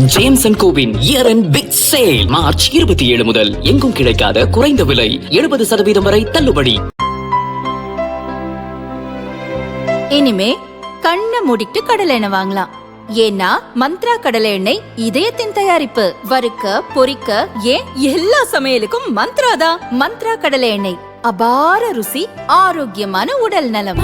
James and கோவின் year end big sale March 27 முதல் எங்கும் கிடைக்காத குறைந்த விலை 70% வரை தள்ளுபடி. இனிமே கண்ணை மூடிட்டு கடலை எண்ணெய் வாங்கலாம். ஏன்னா மந்த்ரா கடலை எண்ணெய் இதயத்தின் தயாரிப்பு. வறுக்க பொரிக்க ஏன் எல்லா சமையலுக்கும் மந்த்ரா தான். மந்த்ரா கடலை எண்ணெய் அபார ருசி, ஆரோக்கியமான உடல் நலம்.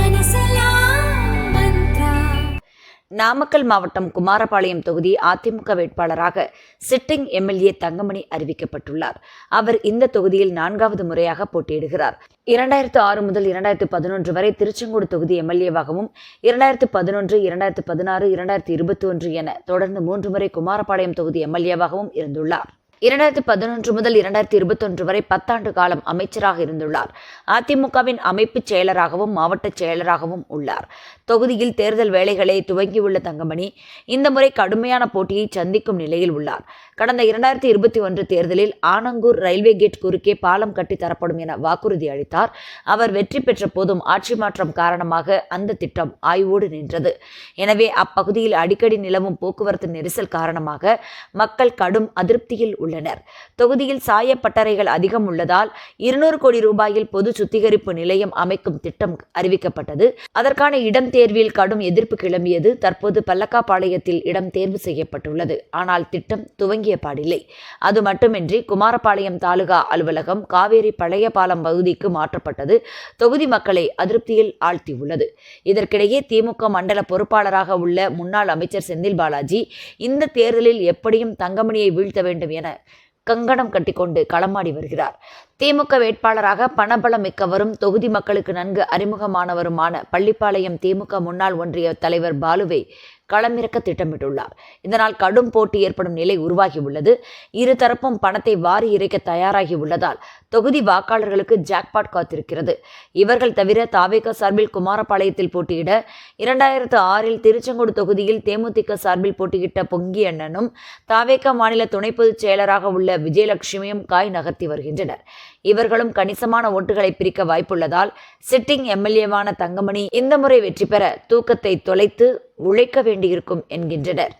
நாமக்கல் மாவட்டம் குமாரபாளையம் தொகுதி அதிமுக வேட்பாளராக சிட்டிங் எம்எல்ஏ தங்கமணி அறிவிக்கப்பட்டுள்ளார். அவர் இந்த தொகுதியில் 4வது முறையாக போட்டியிடுகிறார். 2006 முதல் 2011 வரை திருச்செங்கோடு தொகுதி எம்எல்ஏவாகவும் 2011, 2016, 2021 என தொடர்ந்து 3 முறை குமாரபாளையம் தொகுதி எம்எல்ஏவாகவும் இருந்துள்ளார். 2011 முதல் 2021 வரை 10 ஆண்டு காலம் அமைச்சராக இருந்துள்ளார். அதிமுகவின் அமைப்பு செயலராகவும் மாவட்ட செயலராகவும் உள்ளார். தொகுதியில் தேர்தல் வேலைகளை துவங்கியுள்ள தங்கமணி இந்த முறை கடுமையான போட்டியை சந்திக்கும் நிலையில் உள்ளார். கடந்த 2021 தேர்தலில் ஆனங்கூர் ரயில்வே கேட் குறுக்கே பாலம் கட்டி தரப்படும் என வாக்குறுதி அளித்தார். அவர் வெற்றி பெற்ற போதும் ஆட்சி மாற்றம் காரணமாக அந்த திட்டம் ஆய்வோடு நின்றது. எனவே அப்பகுதியில் அடிக்கடி நிலவும் போக்குவரத்து நெரிசல் காரணமாக மக்கள் கடும் அதிருப்தியில் உள்ளனர். தொகுதியில் சாயப்பட்டறைகள் அதிகம் உள்ளதால் 200 கோடி ரூபாயில் பொது சுத்திகரிப்பு நிலையம் அமைக்கும் திட்டம் அறிவிக்கப்பட்டது. அதற்கான இடம் தேர்வில் கடும் எதிர்ப்பு கிளம்பியது. தற்போது பல்லக்காபாளையத்தில் இடம் தேர்வு செய்யப்பட்டுள்ளது. ஆனால் திட்டம் துவங்கிய பாடில்லை. அது மட்டுமின்றி குமாரபாளையம் தாலுகா அலுவலகம் காவேரி பழைய பாலம் பகுதிக்கு மாற்றப்பட்டது தொகுதி மக்களை அதிருப்தியில் ஆழ்த்தியுள்ளது. இதற்கிடையே திமுக மண்டல பொறுப்பாளராக உள்ள முன்னாள் அமைச்சர் செந்தில் பாலாஜி இந்த தேர்தலில் எப்படியும் தங்கமணியை வீழ்த்த வேண்டும் என கங்கணம் கட்டிக்கொண்டு களமாடி வருகிறார். திமுக வேட்பாளராக பணபலம் மிக்கவரும் தொகுதி மக்களுக்கு நன்கு அறிமுகமானவருமான பள்ளிப்பாளையம் திமுக முன்னாள் ஒன்றிய தலைவர் பாலுவை களமிறக்க திட்டமிட்டுள்ளார். இதனால் கடும் போட்டி ஏற்படும் நிலை உருவாகியுள்ளது. இருதரப்பும் பணத்தை வாரி இறைக்க தயாராகி உள்ளதால் தொகுதி வாக்காளர்களுக்கு ஜாக்பாட் காத்திருக்கிறது. இவர்கள் தவிர தாவேக சார்பில் குமாரபாளையத்தில் போட்டியிட 2006 திருச்செங்கோடு தொகுதியில் தேமுதிக சார்பில் போட்டியிட்ட பொங்கி அண்ணனும் தாவேக மாநில துணை பொதுச் செயலராக உள்ள விஜயலட்சுமியும் காய் நகர்த்தி வருகின்றனர். இவர்களும் கணிசமான ஓட்டுகளை பிரிக்க வாய்ப்புள்ளதால் சிட்டிங் எம்எல்ஏவான தங்கமணி இந்த முறை வெற்றி பெற தூக்கத்தை தொலைத்து உழைக்க வேண்டியிருக்கும் என்கின்றனர்.